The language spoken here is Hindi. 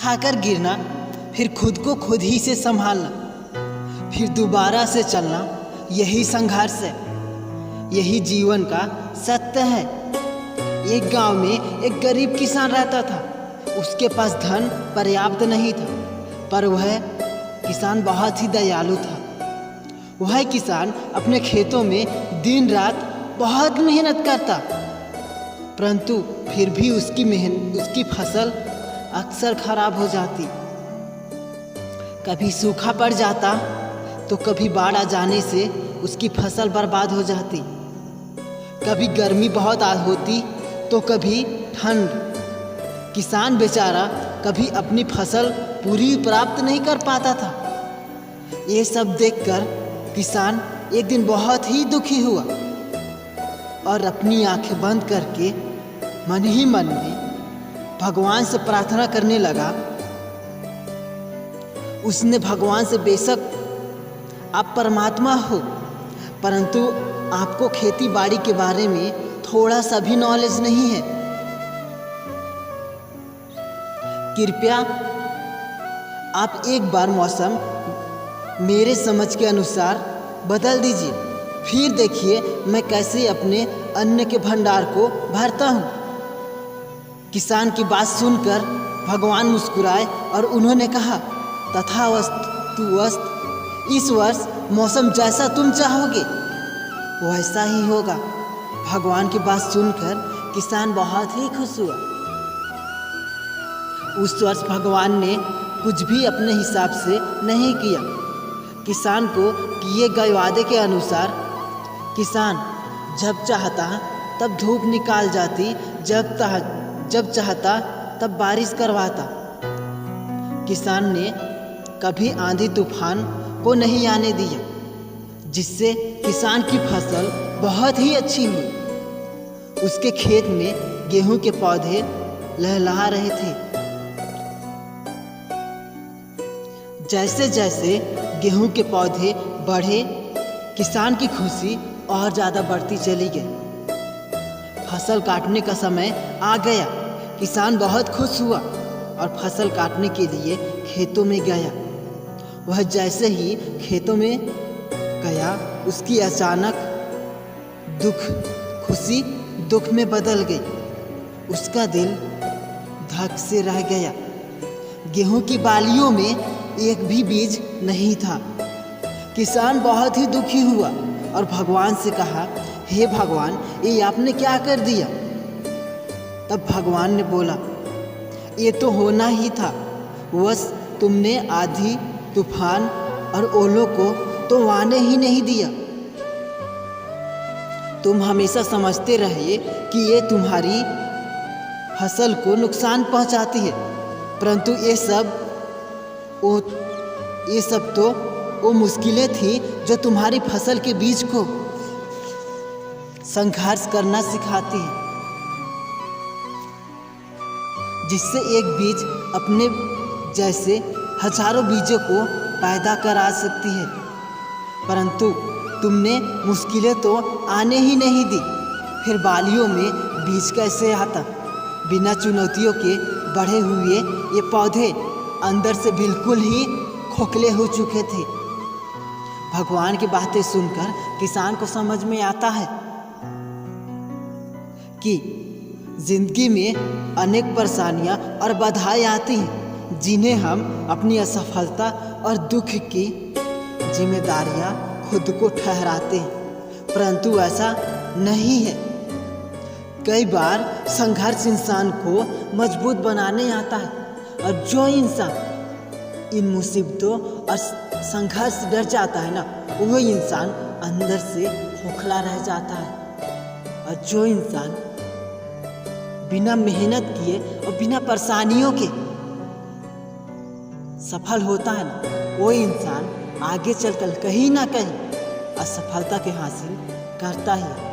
खाकर गिरना, फिर खुद को खुद ही से संभालना, फिर दोबारा से चलना, यही संघर्ष है, यही जीवन का सत्य है। एक गांव में एक गरीब किसान रहता था। उसके पास धन पर्याप्त नहीं था, पर वह किसान बहुत ही दयालु था। वह किसान अपने खेतों में दिन रात बहुत मेहनत करता, परंतु फिर भी उसकी फसल अक्सर खराब हो जाती। कभी सूखा पड़ जाता तो कभी बाढ़ आ जाने से उसकी फसल बर्बाद हो जाती। कभी गर्मी बहुत होती तो कभी ठंड। किसान बेचारा कभी अपनी फसल पूरी प्राप्त नहीं कर पाता था। ये सब देखकर किसान एक दिन बहुत ही दुखी हुआ और अपनी आंखें बंद करके मन ही मन में भगवान से प्रार्थना करने लगा। उसने भगवान से, बेशक आप परमात्मा हो, परंतु आपको खेती बाड़ी के बारे में थोड़ा सा भी नॉलेज नहीं है। कृपया आप एक बार मौसम मेरे समझ के अनुसार बदल दीजिए, फिर देखिए मैं कैसे अपने अन्न के भंडार को भरता हूँ। किसान की बात सुनकर भगवान मुस्कुराए और उन्होंने कहा, तथास्तु वस्त, इस वर्ष मौसम जैसा तुम चाहोगे वैसा ही होगा। भगवान की बात सुनकर किसान बहुत ही खुश हुआ। उस वर्ष भगवान ने कुछ भी अपने हिसाब से नहीं किया। किसान को किए गए वादे के अनुसार किसान जब चाहता तब धूप निकाल जाती, जब चाहता तब बारिश करवाता। किसान ने कभी आंधी तूफान को नहीं आने दिया, जिससे किसान की फसल बहुत ही अच्छी हुई। उसके खेत में गेहूं के पौधे लहलहा रहे थे। जैसे जैसे गेहूं के पौधे बढ़े, किसान की खुशी और ज़्यादा बढ़ती चली गई। फसल काटने का समय आ गया। किसान बहुत खुश हुआ और फसल काटने के लिए खेतों में गया। वह जैसे ही खेतों में गया, उसकी अचानक खुशी दुख में बदल गई। उसका दिल धक से रह गया। गेहूं की बालियों में एक भी बीज नहीं था। किसान बहुत ही दुखी हुआ और भगवान से कहा, हे भगवान, ये आपने क्या कर दिया? तब भगवान ने बोला, ये तो होना ही था, बस तुमने आंधी तूफान और ओलों को तो आने ही नहीं दिया। तुम हमेशा समझते रहे कि ये तुम्हारी फसल को नुकसान पहुंचाती है, परंतु ये सब तो वो मुश्किलें थी जो तुम्हारी फसल के बीज को संघर्ष करना सिखाती है, जिससे एक बीज अपने जैसे हजारों बीजों को पैदा करा सकती है। परंतु तुमने मुश्किलें तो आने ही नहीं दी। फिर बालियों में बीज कैसे आता? बिना चुनौतियों के बढ़े हुए ये पौधे अंदर से बिल्कुल ही खोखले हो चुके थे। भगवान की बातें सुनकर किसान को समझ में आता है कि जिंदगी में अनेक परेशानियां और बाधाएं आती हैं, जिन्हें हम अपनी असफलता और दुख की जिम्मेदारियां खुद को ठहराते हैं, परंतु ऐसा नहीं है। कई बार संघर्ष इंसान को मजबूत बनाने आता है, और जो इंसान इन मुसीबतों और संघर्ष से डर जाता है ना, वो इंसान अंदर से खोखला रह जाता है। और जो इंसान बिना मेहनत किए और बिना परेशानियों के सफल होता है ना, वो इंसान आगे चलकर कहीं ना कहीं असफलता के हासिल करता ही है।